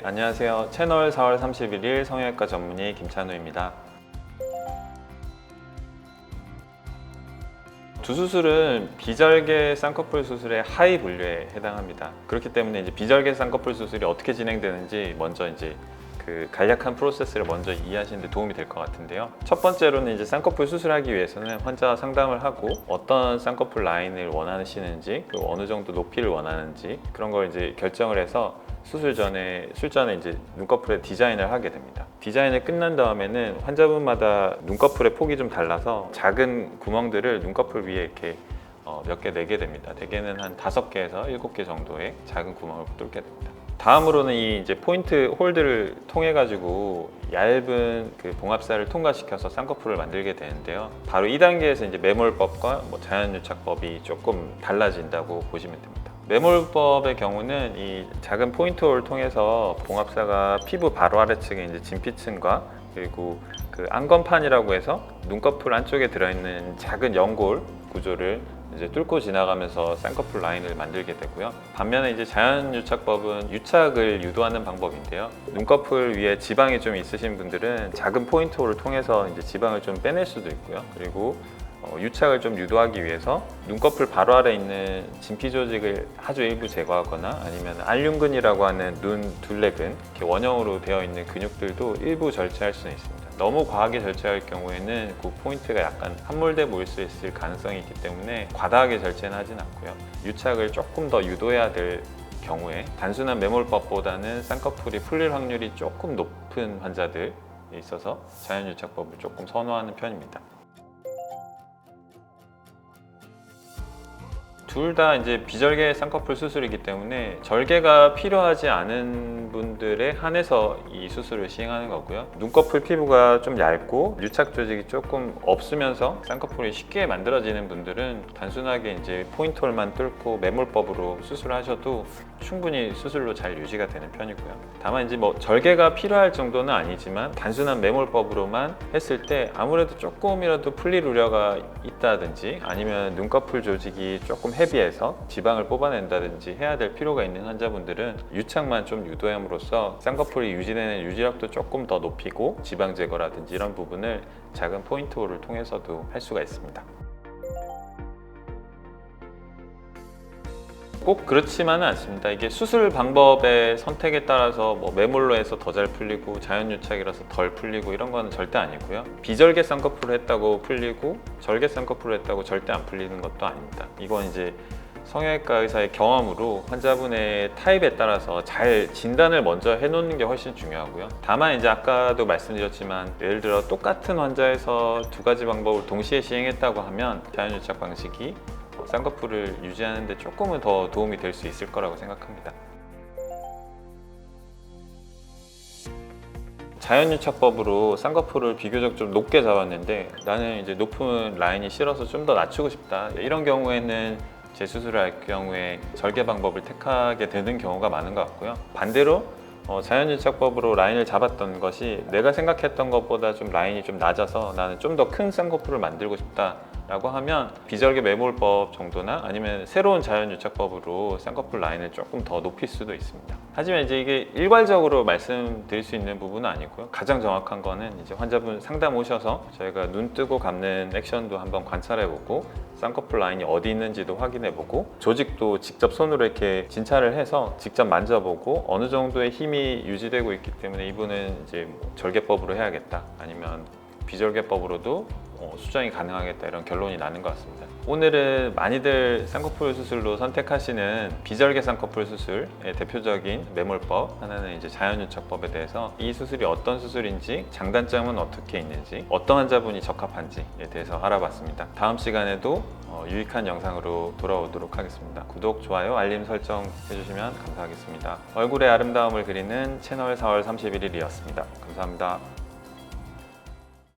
안녕하세요. 채널 4월 31일 성형외과 전문의 김찬우입니다. 두 수술은 비절개 쌍꺼풀 수술의 하위 분류에 해당합니다. 그렇기 때문에 이제 비절개 쌍꺼풀 수술이 어떻게 진행되는지 먼저 그 간략한 프로세스를 먼저 이해하시는 데 도움이 될 것 같은데요. 첫 번째로는 이제 쌍꺼풀 수술하기 위해서는 환자와 상담을 하고 어떤 쌍꺼풀 라인을 원하시는지, 그리고 어느 정도 높이를 원하는지 그런 걸 이제 결정을 해서 술전에 이제 눈꺼풀의 디자인을 하게 됩니다. 디자인을 끝난 다음에는 환자분마다 눈꺼풀의 폭이 좀 달라서 작은 구멍들을 눈꺼풀 위에 이렇게 몇 개 내게 됩니다. 대개는 한 5개에서 7개 정도의 작은 구멍을 뚫게 됩니다. 다음으로는 이 이제 포인트 홀드를 통해 가지고 얇은 그 봉합사를 통과시켜서 쌍꺼풀을 만들게 되는데요. 바로 이 단계에서 이제 매몰법과 자연유착법이 조금 달라진다고 보시면 됩니다. 매몰법의 경우는 이 작은 포인트 홀을 통해서 봉합사가 피부 바로 아래층에 이제 진피층과 그리고 그 안검판이라고 해서 눈꺼풀 안쪽에 들어있는 작은 연골 구조를 이제 뚫고 지나가면서 쌍꺼풀 라인을 만들게 되고요. 반면에 이제 자연유착법은 유착을 유도하는 방법인데요. 눈꺼풀 위에 지방이 좀 있으신 분들은 작은 포인트 홀을 통해서 이제 지방을 좀 빼낼 수도 있고요. 그리고 유착을 좀 유도하기 위해서 눈꺼풀 바로 아래 있는 진피 조직을 아주 일부 제거하거나 아니면 알륜근이라고 하는 눈 둘레근, 이렇게 원형으로 되어 있는 근육들도 일부 절제할 수는 있습니다. 너무 과하게 절제할 경우에는 그 포인트가 약간 함몰돼 보일 수 있을 가능성이 있기 때문에 과다하게 절제는 하진 않고요. 유착을 조금 더 유도해야 될 경우에 단순한 매몰법보다는 쌍꺼풀이 풀릴 확률이 조금 높은 환자들에 있어서 자연유착법을 조금 선호하는 편입니다. 둘 다 이제 비절개 쌍꺼풀 수술이기 때문에 절개가 필요하지 않은 분들에 한해서 이 수술을 시행하는 거고요. 눈꺼풀 피부가 좀 얇고 유착 조직이 조금 없으면서 쌍꺼풀이 쉽게 만들어지는 분들은 단순하게 이제 포인트 홀만 뚫고 매몰법으로 수술하셔도 충분히 수술로 잘 유지가 되는 편이고요. 다만 이제 절개가 필요할 정도는 아니지만 단순한 매몰법으로만 했을 때 아무래도 조금이라도 풀릴 우려가 있다든지 아니면 눈꺼풀 조직이 조금 헤비해서 지방을 뽑아낸다든지 해야 될 필요가 있는 환자분들은 유착만 좀 유도함으로써 쌍꺼풀이 유지되는 유지력도 조금 더 높이고 지방 제거라든지 이런 부분을 작은 포인트 홀을 통해서도 할 수가 있습니다. 꼭 그렇지만은 않습니다. 이게 수술 방법의 선택에 따라서 매몰로 해서 더 잘 풀리고 자연유착이라서 덜 풀리고 이런 건 절대 아니고요. 비절개 쌍꺼풀을 했다고 풀리고 절개 쌍꺼풀을 했다고 절대 안 풀리는 것도 아닙니다. 이건 이제 성형외과 의사의 경험으로 환자분의 타입에 따라서 잘 진단을 먼저 해놓는 게 훨씬 중요하고요. 다만 이제 아까도 말씀드렸지만 예를 들어 똑같은 환자에서 두 가지 방법을 동시에 시행했다고 하면 자연유착 방식이 쌍꺼풀을 유지하는 데 조금은 더 도움이 될 수 있을 거라고 생각합니다. 자연유착법으로 쌍꺼풀을 비교적 좀 높게 잡았는데 나는 이제 높은 라인이 싫어서 좀 더 낮추고 싶다. 이런 경우에는 재수술을 할 경우에 절개 방법을 택하게 되는 경우가 많은 것 같고요. 반대로 자연유착법으로 라인을 잡았던 것이 내가 생각했던 것보다 좀 라인이 좀 낮아서 나는 좀 더 큰 쌍꺼풀을 만들고 싶다 라고 하면 비절개 매몰법 정도나 아니면 새로운 자연유착법으로 쌍꺼풀 라인을 조금 더 높일 수도 있습니다. 하지만 이제 이게 일괄적으로 말씀드릴 수 있는 부분은 아니고요. 가장 정확한 거는 이제 환자분 상담 오셔서 저희가 눈 뜨고 감는 액션도 한번 관찰해보고 쌍꺼풀 라인이 어디 있는지도 확인해보고 조직도 직접 손으로 이렇게 진찰을 해서 직접 만져보고 어느 정도의 힘이 유지되고 있기 때문에 이분은 이제 절개법으로 해야겠다 아니면 비절개법으로도 수정이 가능하겠다 이런 결론이 나는 것 같습니다. 오늘은 많이들 쌍꺼풀 수술로 선택하시는 비절개 쌍꺼풀 수술의 대표적인 매몰법 하나는 이제 자연유착법에 대해서 이 수술이 어떤 수술인지 장단점은 어떻게 있는지 어떤 환자분이 적합한지에 대해서 알아봤습니다. 다음 시간에도 유익한 영상으로 돌아오도록 하겠습니다. 구독, 좋아요, 알림 설정 해주시면 감사하겠습니다. 얼굴의 아름다움을 그리는 채널 4월 31일이었습니다. 감사합니다.